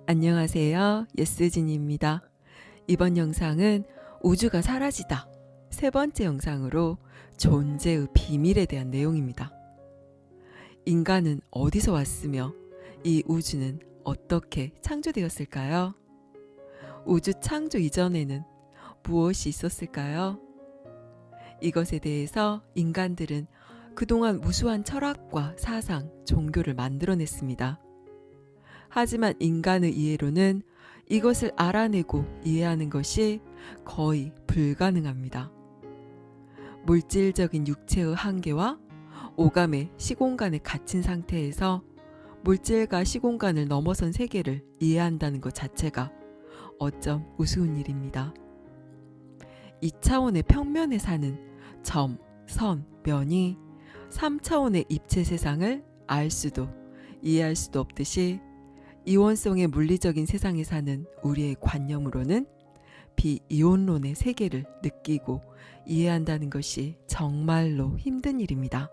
안녕하세요. 예스진입니다. 이번 영상은 우주가 사라지다 세 번째 영상으로 존재의 비밀에 대한 내용입니다. 인간은 어디서 왔으며 이 우주는 어떻게 창조되었을까요? 우주 창조 이전에는 무엇이 있었을까요? 이것에 대해서 인간들은 그동안 무수한 철학과 사상, 종교를 만들어냈습니다. 하지만 인간의 이해로는 이것을 알아내고 이해하는 것이 거의 불가능합니다. 물질적인 육체의 한계와 오감의 시공간에 갇힌 상태에서 물질과 시공간을 넘어선 세계를 이해한다는 것 자체가 어쩜 우스운 일입니다. 2차원의 평면에 사는 점, 선, 면이 3차원의 입체 세상을 알 수도 이해할 수도 없듯이 이원성의 물리적인 세상에 사는 우리의 관념으로는 비이온론의 세계를 느끼고 이해한다는 것이 정말로 힘든 일입니다.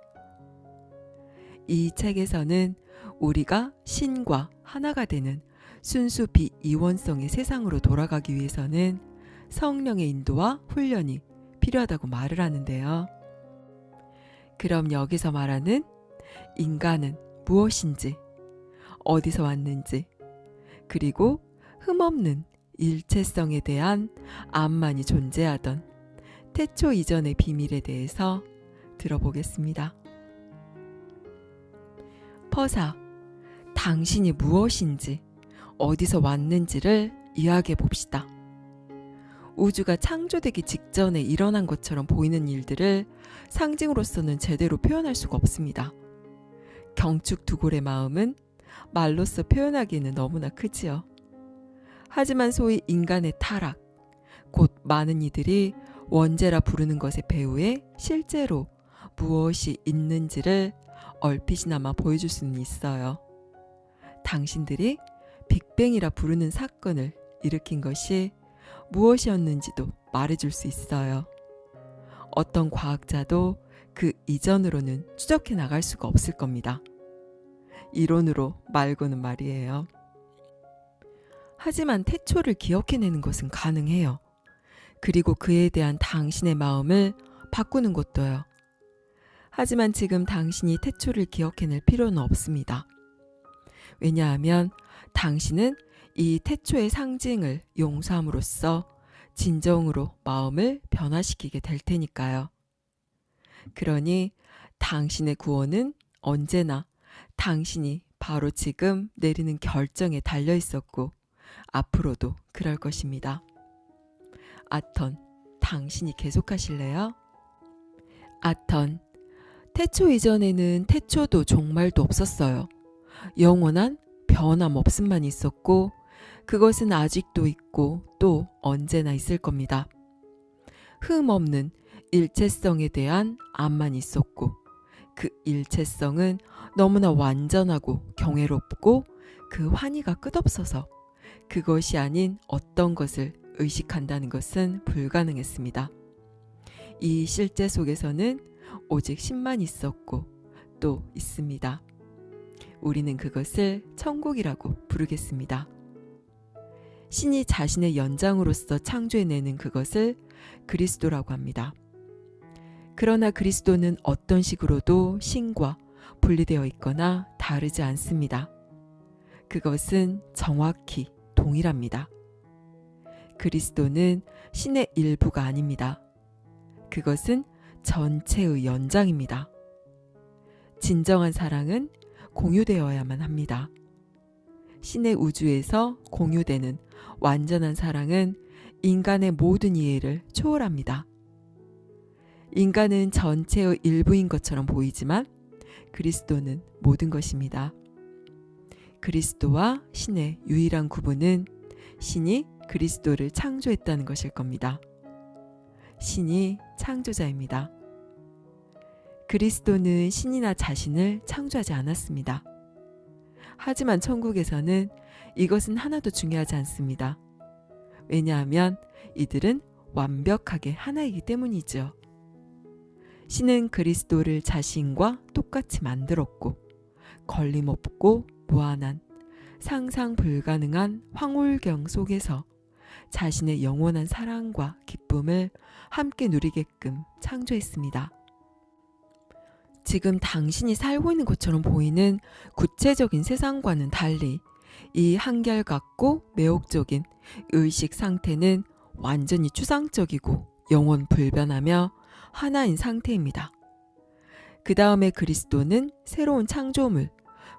이 책에서는 우리가 신과 하나가 되는 순수 비이원성의 세상으로 돌아가기 위해서는 성령의 인도와 훈련이 필요하다고 말을 하는데요. 그럼 여기서 말하는 인간은 무엇인지, 어디서 왔는지, 그리고 흠없는 일체성에 대한 암만이 존재하던 태초 이전의 비밀에 대해서 들어보겠습니다. 퍼사, 당신이 무엇인지, 어디서 왔는지를 이야기해 봅시다. 우주가 창조되기 직전에 일어난 것처럼 보이는 일들을 상징으로서는 제대로 표현할 수가 없습니다. 경축두골의 마음은 말로써 표현하기에는 너무나 크지요. 하지만 소위 인간의 타락, 곧 많은 이들이 원죄라 부르는 것의 배후에 실제로 무엇이 있는지를 얼핏이나마 보여줄 수는 있어요. 당신들이 빅뱅이라 부르는 사건을 일으킨 것이 무엇이었는지도 말해줄 수 있어요. 어떤 과학자도 그 이전으로는 추적해 나갈 수가 없을 겁니다. 이론으로 말고는 말이에요. 하지만 태초를 기억해내는 것은 가능해요. 그리고 그에 대한 당신의 마음을 바꾸는 것도요. 하지만 지금 당신이 태초를 기억해낼 필요는 없습니다. 왜냐하면 당신은 이 태초의 상징을 용서함으로써 진정으로 마음을 변화시키게 될 테니까요. 그러니 당신의 구원은 언제나 당신이 바로 지금 내리는 결정에 달려 있었고 앞으로도 그럴 것입니다. 아턴, 당신이 계속하실래요? 아턴, 태초 이전에는 태초도 종말도 없었어요. 영원한 변함없음만 있었고 그것은 아직도 있고 또 언제나 있을 겁니다. 흠없는 일체성에 대한 암만 있었고 그 일체성은 너무나 완전하고 경외롭고 그 환희가 끝없어서 그것이 아닌 어떤 것을 의식한다는 것은 불가능했습니다. 이 실제 속에서는 오직 신만 있었고 또 있습니다. 우리는 그것을 천국이라고 부르겠습니다. 신이 자신의 연장으로서 창조해내는 그것을 그리스도라고 합니다. 그러나 그리스도는 어떤 식으로도 신과 분리되어 있거나 다르지 않습니다. 그것은 정확히 동일합니다. 그리스도는 신의 일부가 아닙니다. 그것은 전체의 연장입니다. 진정한 사랑은 공유되어야만 합니다. 신의 우주에서 공유되는 완전한 사랑은 인간의 모든 이해를 초월합니다. 인간은 전체의 일부인 것처럼 보이지만 그리스도는 모든 것입니다. 그리스도와 신의 유일한 구분은 신이 그리스도를 창조했다는 것일 겁니다. 신이 창조자입니다. 그리스도는 신이나 자신을 창조하지 않았습니다. 하지만 천국에서는 이것은 하나도 중요하지 않습니다. 왜냐하면 이들은 완벽하게 하나이기 때문이죠. 신은 그리스도를 자신과 똑같이 만들었고 걸림없고 무한한 상상 불가능한 황홀경 속에서 자신의 영원한 사랑과 기쁨을 함께 누리게끔 창조했습니다. 지금 당신이 살고 있는 것처럼 보이는 구체적인 세상과는 달리 이 한결같고 매혹적인 의식 상태는 완전히 추상적이고 영원 불변하며 하나인 상태입니다. 그 다음에 그리스도는 새로운 창조물,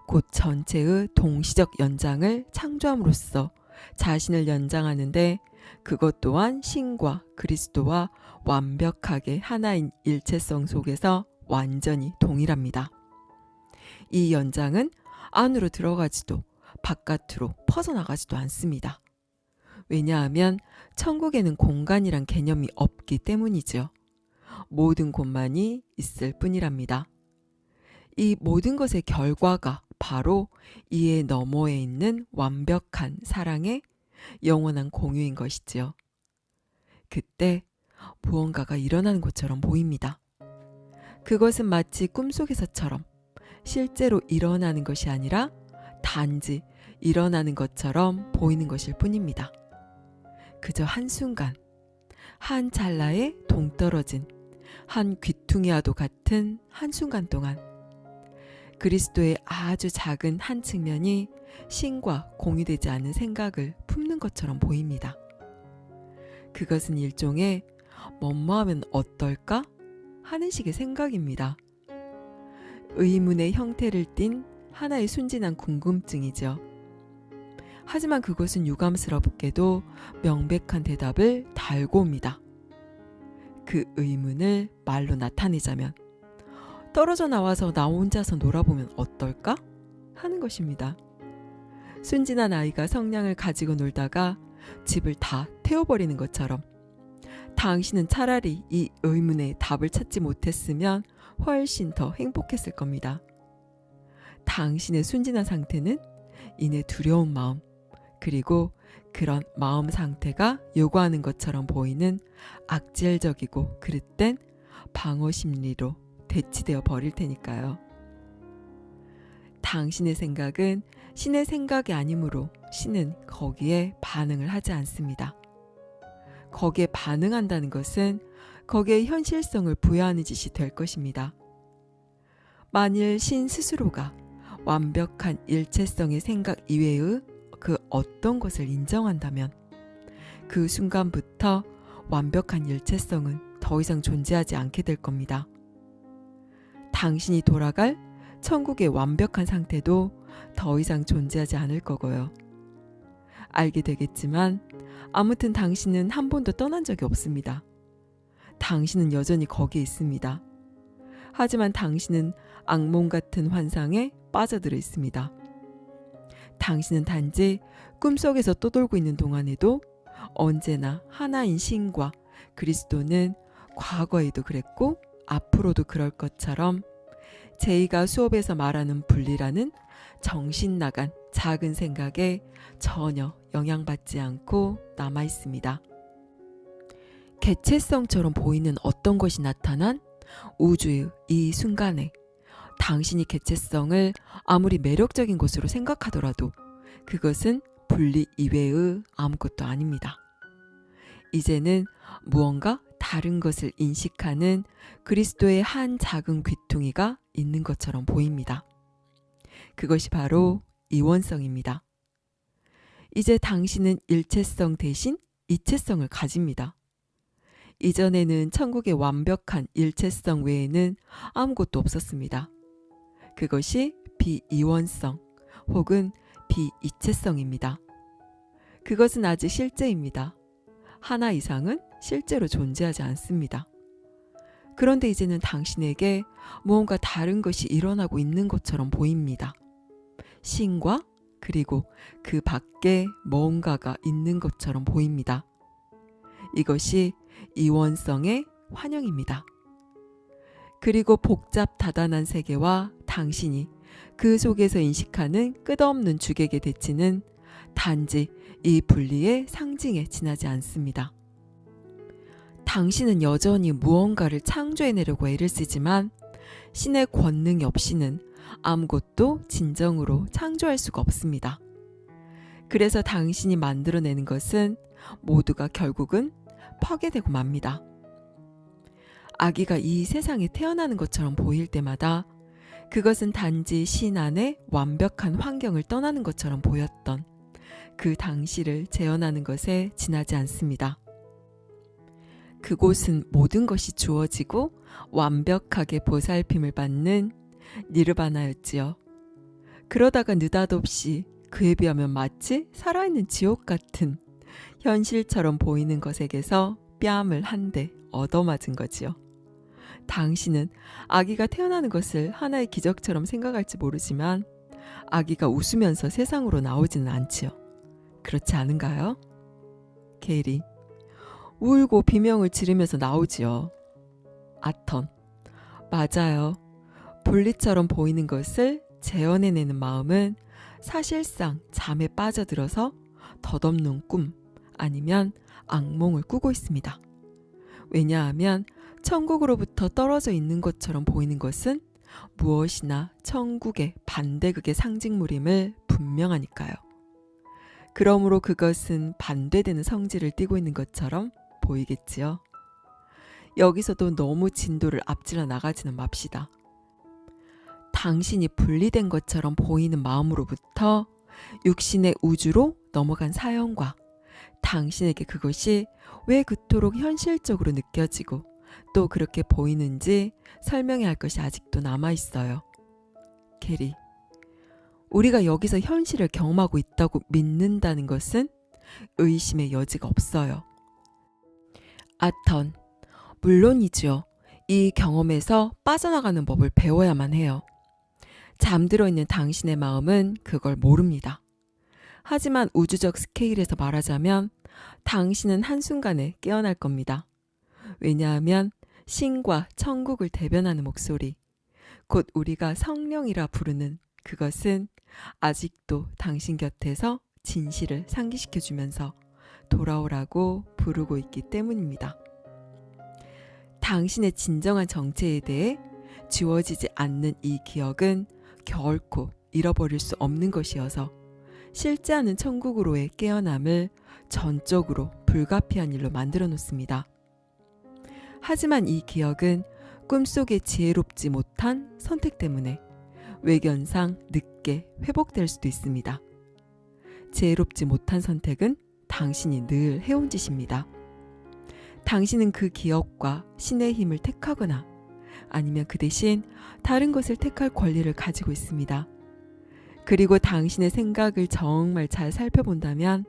곧 전체의 동시적 연장을 창조함으로써 자신을 연장하는데 그것 또한 신과 그리스도와 완벽하게 하나인 일체성 속에서 완전히 동일합니다. 이 연장은 안으로 들어가지도 바깥으로 퍼져나가지도 않습니다. 왜냐하면 천국에는 공간이란 개념이 없기 때문이죠. 모든 곳만이 있을 뿐이랍니다. 이 모든 것의 결과가 바로 이에 너머에 있는 완벽한 사랑의 영원한 공유인 것이지요. 그때 무언가가 일어나는 것처럼 보입니다. 그것은 마치 꿈속에서처럼 실제로 일어나는 것이 아니라 단지 일어나는 것처럼 보이는 것일 뿐입니다. 그저 한순간, 한 찰나에 동떨어진 한 귀퉁이와도 같은 한순간 동안 그리스도의 아주 작은 한 측면이 신과 공유되지 않은 생각을 품는 것처럼 보입니다. 그것은 일종의 뭐뭐하면 어떨까? 하는 식의 생각입니다. 의문의 형태를 띤 하나의 순진한 궁금증이죠. 하지만 그것은 유감스럽게도 명백한 대답을 달고 옵니다. 그 의문을 말로 나타내자면 떨어져 나와서 나 혼자서 놀아보면 어떨까? 하는 것입니다. 순진한 아이가 성냥을 가지고 놀다가 집을 다 태워버리는 것처럼 당신은 차라리 이 의문에 답을 찾지 못했으면 훨씬 더 행복했을 겁니다. 당신의 순진한 상태는 이내 두려운 마음, 그리고 그런 마음 상태가 요구하는 것처럼 보이는 악질적이고 그릇된 방어 심리로 대치되어 버릴 테니까요. 당신의 생각은 신의 생각이 아니므로 신은 거기에 반응을 하지 않습니다. 거기에 반응한다는 것은 거기에 현실성을 부여하는 짓이 될 것입니다. 만일 신 스스로가 완벽한 일체성의 생각 이외의 그 어떤 것을 인정한다면 그 순간부터 완벽한 일체성은 더 이상 존재하지 않게 될 겁니다. 당신이 돌아갈 천국의 완벽한 상태도 더 이상 존재하지 않을 거고요. 알게 되겠지만 아무튼 당신은 한 번도 떠난 적이 없습니다. 당신은 여전히 거기에 있습니다. 하지만 당신은 악몽 같은 환상에 빠져들어 있습니다. 당신은 단지 꿈속에서 떠돌고 있는 동안에도 언제나 하나인 신과 그리스도는 과거에도 그랬고 앞으로도 그럴 것처럼 제이가 수업에서 말하는 분리라는 정신 나간 작은 생각에 전혀 영향받지 않고 남아 있습니다. 개체성처럼 보이는 어떤 것이 나타난 우주의 이 순간에 당신이 개체성을 아무리 매력적인 것으로 생각하더라도 그것은 분리 이외의 아무것도 아닙니다. 이제는 무언가 다른 것을 인식하는 그리스도의 한 작은 귀퉁이가 있는 것처럼 보입니다. 그것이 바로 이원성입니다. 이제 당신은 일체성 대신 이체성을 가집니다. 이전에는 천국의 완벽한 일체성 외에는 아무것도 없었습니다. 그것이 비이원성 혹은 비이체성입니다. 그것은 아직 실제입니다. 하나 이상은 실제로 존재하지 않습니다. 그런데 이제는 당신에게 무언가 다른 것이 일어나고 있는 것처럼 보입니다. 신과 그리고 그 밖에 뭔가가 있는 것처럼 보입니다. 이것이 이원성의 환영입니다. 그리고 복잡 다단한 세계와 당신이 그 속에서 인식하는 끝없는 주객의 대치는 단지 이 분리의 상징에 지나지 않습니다. 당신은 여전히 무언가를 창조해내려고 애를 쓰지만 신의 권능이 없이는 아무것도 진정으로 창조할 수가 없습니다. 그래서 당신이 만들어내는 것은 모두가 결국은 파괴되고 맙니다. 아기가 이 세상에 태어나는 것처럼 보일 때마다 그것은 단지 신 안의 완벽한 환경을 떠나는 것처럼 보였던 그 당시를 재현하는 것에 지나지 않습니다. 그곳은 모든 것이 주어지고 완벽하게 보살핌을 받는 니르바나였지요. 그러다가 느닷없이 그에 비하면 마치 살아있는 지옥 같은 현실처럼 보이는 것에게서 뺨을 한 대 얻어맞은 거지요. 당신은 아기가 태어나는 것을 하나의 기적처럼 생각할지 모르지만 아기가 웃으면서 세상으로 나오지는 않지요. 그렇지 않은가요? 게리, 울고 비명을 지르면서 나오지요. 아턴, 맞아요. 분리처럼 보이는 것을 재현해내는 마음은 사실상 잠에 빠져들어서 덧없는 꿈 아니면 악몽을 꾸고 있습니다. 왜냐하면 천국으로부터 떨어져 있는 것처럼 보이는 것은 무엇이나 천국의 반대극의 상징물임을 분명하니까요. 그러므로 그것은 반대되는 성질을 띠고 있는 것처럼 보이겠지요. 여기서도 너무 진도를 앞질러 나가지는 맙시다. 당신이 분리된 것처럼 보이는 마음으로부터 육신의 우주로 넘어간 사연과 당신에게 그것이 왜 그토록 현실적으로 느껴지고 또 그렇게 보이는지 설명해야 할 것이 아직도 남아있어요. 게리, 우리가 여기서 현실을 경험하고 있다고 믿는다는 것은 의심의 여지가 없어요. 아턴, 물론이죠. 이 경험에서 빠져나가는 법을 배워야만 해요. 잠들어 있는 당신의 마음은 그걸 모릅니다. 하지만 우주적 스케일에서 말하자면 당신은 한순간에 깨어날 겁니다. 왜냐하면 신과 천국을 대변하는 목소리, 곧 우리가 성령이라 부르는 그것은 아직도 당신 곁에서 진실을 상기시켜주면서 돌아오라고 부르고 있기 때문입니다. 당신의 진정한 정체에 대해 지워지지 않는 이 기억은 결코 잃어버릴 수 없는 것이어서 실제하는 천국으로의 깨어남을 전적으로 불가피한 일로 만들어 놓습니다. 하지만 이 기억은 꿈속에 지혜롭지 못한 선택 때문에 외견상 늦게 회복될 수도 있습니다. 지혜롭지 못한 선택은 당신이 늘 해온 짓입니다. 당신은 그 기억과 신의 힘을 택하거나 아니면 그 대신 다른 것을 택할 권리를 가지고 있습니다. 그리고 당신의 생각을 정말 잘 살펴본다면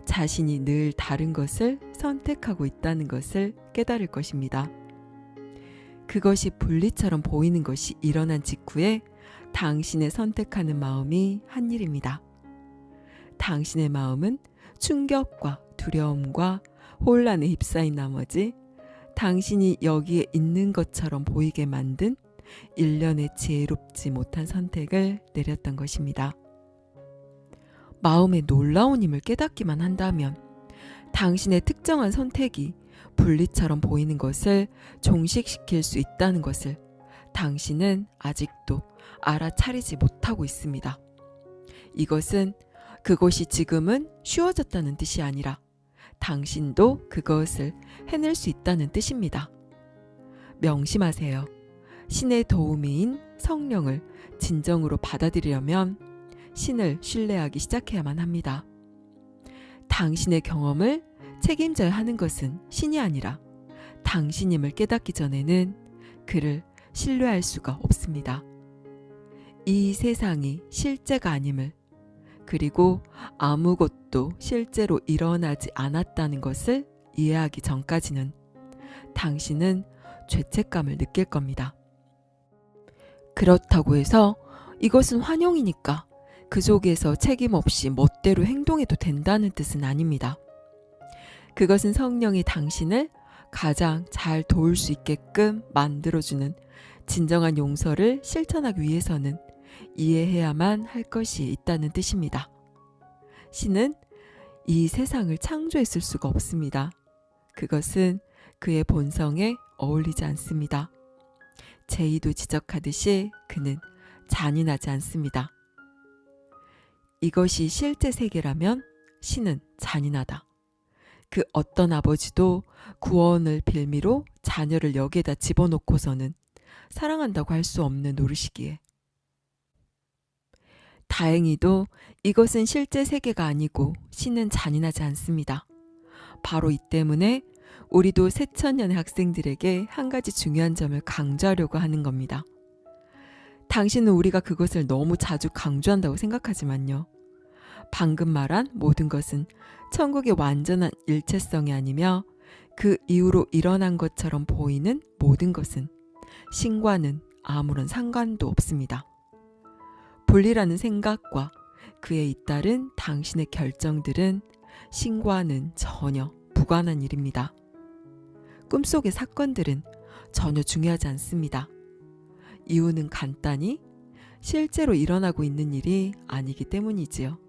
자신이 늘 다른 것을 선택하고 있다는 것을 깨달을 것입니다. 그것이 분리처럼 보이는 것이 일어난 직후에 당신의 선택하는 마음이 한 일입니다. 당신의 마음은 충격과 두려움과 혼란에 휩싸인 나머지 당신이 여기에 있는 것처럼 보이게 만든 일련의 지혜롭지 못한 선택을 내렸던 것입니다. 마음의 놀라운 힘을 깨닫기만 한다면 당신의 특정한 선택이 분리처럼 보이는 것을 종식시킬 수 있다는 것을 당신은 아직도 알아차리지 못하고 있습니다. 이것은 그것이 지금은 쉬워졌다는 뜻이 아니라 당신도 그것을 해낼 수 있다는 뜻입니다. 명심하세요. 신의 도우미인 성령을 진정으로 받아들이려면 신을 신뢰하기 시작해야만 합니다. 당신의 경험을 책임져야 하는 것은 신이 아니라 당신임을 깨닫기 전에는 그를 신뢰할 수가 없습니다. 이 세상이 실제가 아님을, 그리고 아무것도 실제로 일어나지 않았다는 것을 이해하기 전까지는 당신은 죄책감을 느낄 겁니다. 그렇다고 해서 이것은 환영이니까 그 속에서 책임 없이 멋대로 행동해도 된다는 뜻은 아닙니다. 그것은 성령이 당신을 가장 잘 도울 수 있게끔 만들어주는 진정한 용서를 실천하기 위해서는 이해해야만 할 것이 있다는 뜻입니다. 신은 이 세상을 창조했을 수가 없습니다. 그것은 그의 본성에 어울리지 않습니다. 제이도 지적하듯이 그는 잔인하지 않습니다. 이것이 실제 세계라면 신은 잔인하다. 그 어떤 아버지도 구원을 빌미로 자녀를 여기에다 집어넣고서는 사랑한다고 할 수 없는 노릇이기에. 다행히도 이것은 실제 세계가 아니고 신은 잔인하지 않습니다. 바로 이 때문에 우리도 새천년의 학생들에게 한 가지 중요한 점을 강조하려고 하는 겁니다. 당신은 우리가 그것을 너무 자주 강조한다고 생각하지만요. 방금 말한 모든 것은 천국의 완전한 일체성이 아니며 그 이후로 일어난 것처럼 보이는 모든 것은 신과는 아무런 상관도 없습니다. 분리라는 생각과 그에 잇따른 당신의 결정들은 신과는 전혀 무관한 일입니다. 꿈속의 사건들은 전혀 중요하지 않습니다. 이유는 간단히 실제로 일어나고 있는 일이 아니기 때문이지요.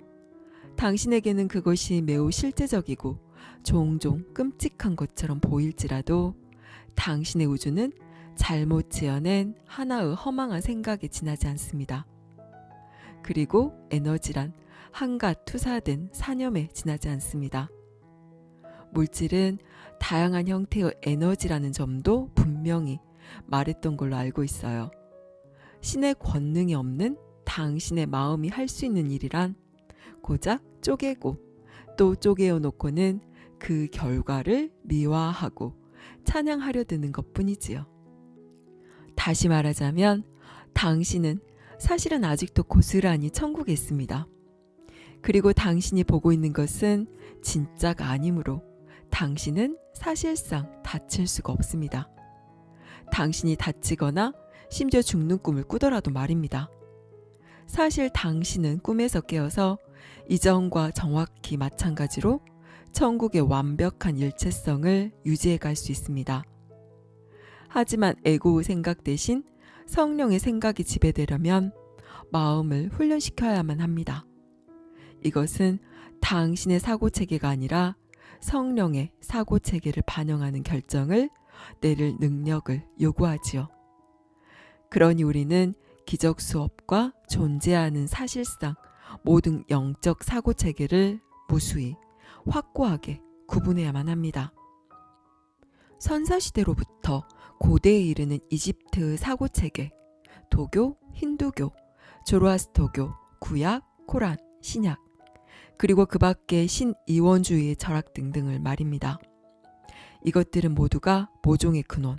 당신에게는 그것이 매우 실제적이고 종종 끔찍한 것처럼 보일지라도 당신의 우주는 잘못 지어낸 하나의 허망한 생각에 지나지 않습니다. 그리고 에너지란 한갓 투사된 사념에 지나지 않습니다. 물질은 다양한 형태의 에너지라는 점도 분명히 말했던 걸로 알고 있어요. 신의 권능이 없는 당신의 마음이 할 수 있는 일이란 고작 쪼개고 또 쪼개어 놓고는 그 결과를 미화하고 찬양하려 드는 것뿐이지요. 다시 말하자면 당신은 사실은 아직도 고스란히 천국에 있습니다. 그리고 당신이 보고 있는 것은 진짜가 아니므로 당신은 사실상 다칠 수가 없습니다. 당신이 다치거나 심지어 죽는 꿈을 꾸더라도 말입니다. 사실 당신은 꿈에서 깨어서 이전과 정확히 마찬가지로 천국의 완벽한 일체성을 유지해 갈 수 있습니다. 하지만 에고의 생각 대신 성령의 생각이 지배되려면 마음을 훈련시켜야만 합니다. 이것은 당신의 사고체계가 아니라 성령의 사고체계를 반영하는 결정을 내릴 능력을 요구하지요. 그러니 우리는 기적 수업과 존재하는 사실상 모든 영적 사고체계를 무수히 확고하게 구분해야만 합니다. 선사시대로부터 고대에 이르는 이집트의 사고체계, 도교, 힌두교, 조로아스터교, 구약, 코란, 신약, 그리고 그 밖의 신이원주의의 철학 등등을 말입니다. 이것들은 모두가 모종의 근원,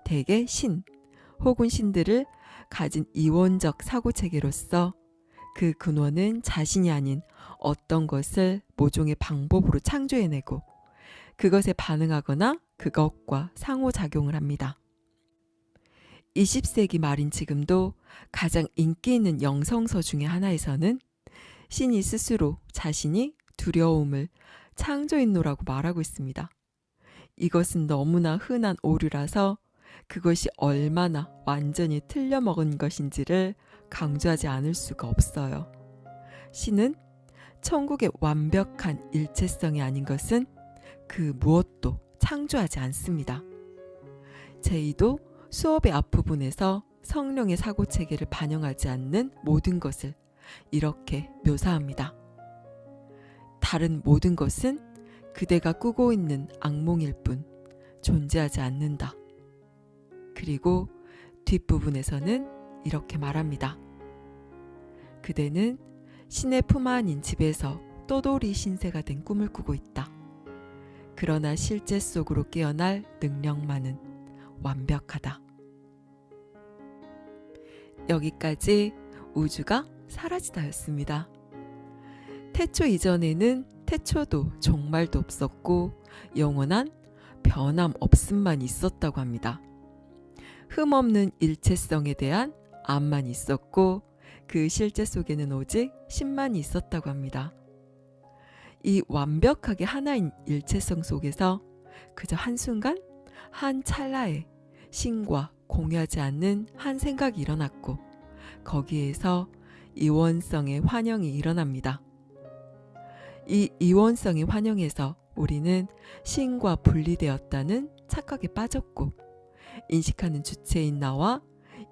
대개 신 혹은 신들을 가진 이원적 사고체계로서 그 근원은 자신이 아닌 어떤 것을 모종의 방법으로 창조해내고 그것에 반응하거나 그것과 상호작용을 합니다. 20세기 말인 지금도 가장 인기 있는 영성서 중의 하나에서는 신이 스스로 자신이 두려움을 창조했노라고 말하고 있습니다. 이것은 너무나 흔한 오류라서 그것이 얼마나 완전히 틀려먹은 것인지를 강조하지 않을 수가 없어요. 신은 천국의 완벽한 일체성이 아닌 것은 그 무엇도 창조하지 않습니다. 제2도 수업의 앞부분에서 성령의 사고체계를 반영하지 않는 모든 것을 이렇게 묘사합니다. 다른 모든 것은 그대가 꾸고 있는 악몽일 뿐 존재하지 않는다. 그리고 뒷부분에서는 이렇게 말합니다. 그대는 신의 품 안인 집에서 떠돌이 신세가 된 꿈을 꾸고 있다. 그러나 실제 속으로 깨어날 능력만은 완벽하다. 여기까지 우주가 사라지다였습니다. 태초 이전에는 태초도 종말도 없었고 영원한 변함 없음만 있었다고 합니다. 흠없는 일체성에 대한 암만 있었고 그 실제 속에는 오직 신만이 있었다고 합니다. 이 완벽하게 하나인 일체성 속에서 그저 한순간 한 찰나에 신과 공유하지 않는 한 생각이 일어났고 거기에서 이원성의 환영이 일어납니다. 이 이원성의 환영에서 우리는 신과 분리되었다는 착각에 빠졌고 인식하는 주체인 나와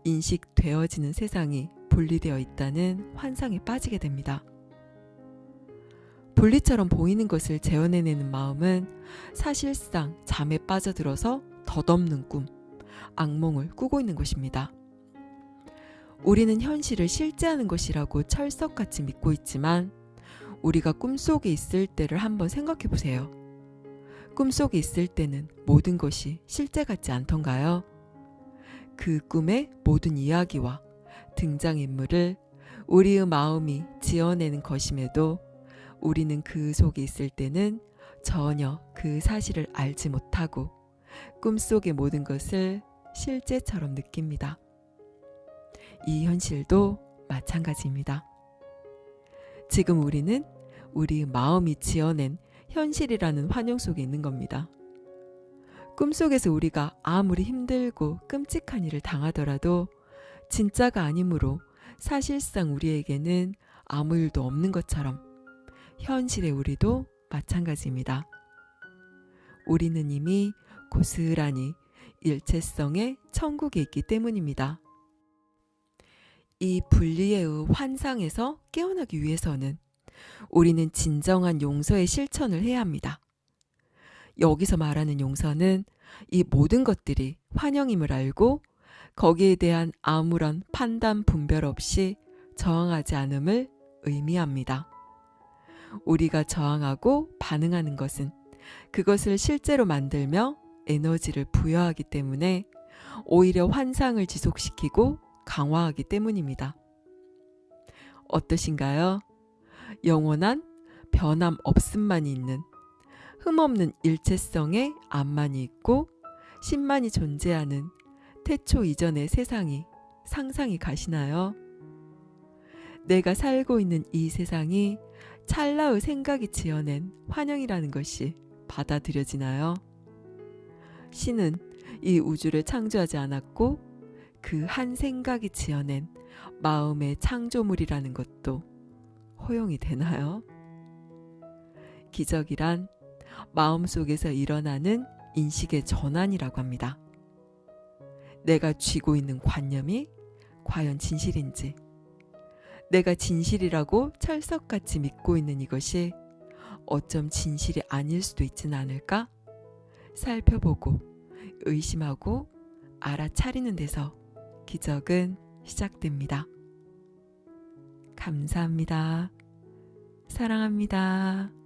인식되어지는 세상이 분리되어 있다는 환상에 빠지게 됩니다. 분리처럼 보이는 것을 재현해내는 마음은 사실상 잠에 빠져들어서 덧없는 꿈, 악몽을 꾸고 있는 것입니다. 우리는 현실을 실제하는 것이라고 철석같이 믿고 있지만 우리가 꿈속에 있을 때를 한번 생각해 보세요. 꿈속에 있을 때는 모든 것이 실제 같지 않던가요? 그 꿈의 모든 이야기와 등장인물을 우리의 마음이 지어내는 것임에도 우리는 그 속에 있을 때는 전혀 그 사실을 알지 못하고 꿈속의 모든 것을 실제처럼 느낍니다. 이 현실도 마찬가지입니다. 지금 우리는 우리 마음이 지어낸 현실이라는 환영 속에 있는 겁니다. 꿈속에서 우리가 아무리 힘들고 끔찍한 일을 당하더라도 진짜가 아니므로 사실상 우리에게는 아무 일도 없는 것처럼 현실의 우리도 마찬가지입니다. 우리는 이미 고스란히 일체성의 천국에 있기 때문입니다. 이 분리의 환상에서 깨어나기 위해서는 우리는 진정한 용서의 실천을 해야 합니다. 여기서 말하는 용서는 이 모든 것들이 환영임을 알고 거기에 대한 아무런 판단 분별 없이 저항하지 않음을 의미합니다. 우리가 저항하고 반응하는 것은 그것을 실제로 만들며 에너지를 부여하기 때문에 오히려 환상을 지속시키고 강화하기 때문입니다. 어떠신가요? 영원한 변함 없음만이 있는 흠없는 일체성의 암만이 있고 신만이 존재하는 태초 이전의 세상이 상상이 가시나요? 내가 살고 있는 이 세상이 찰나의 생각이 지어낸 환영이라는 것이 받아들여지나요? 신은 이 우주를 창조하지 않았고 그 한 생각이 지어낸 마음의 창조물이라는 것도 허용이 되나요? 기적이란 마음속에서 일어나는 인식의 전환이라고 합니다. 내가 쥐고 있는 관념이 과연 진실인지, 내가 진실이라고 철석같이 믿고 있는 이것이 어쩜 진실이 아닐 수도 있지는 않을까? 살펴보고 의심하고 알아차리는 데서 기적은 시작됩니다. 감사합니다. 사랑합니다.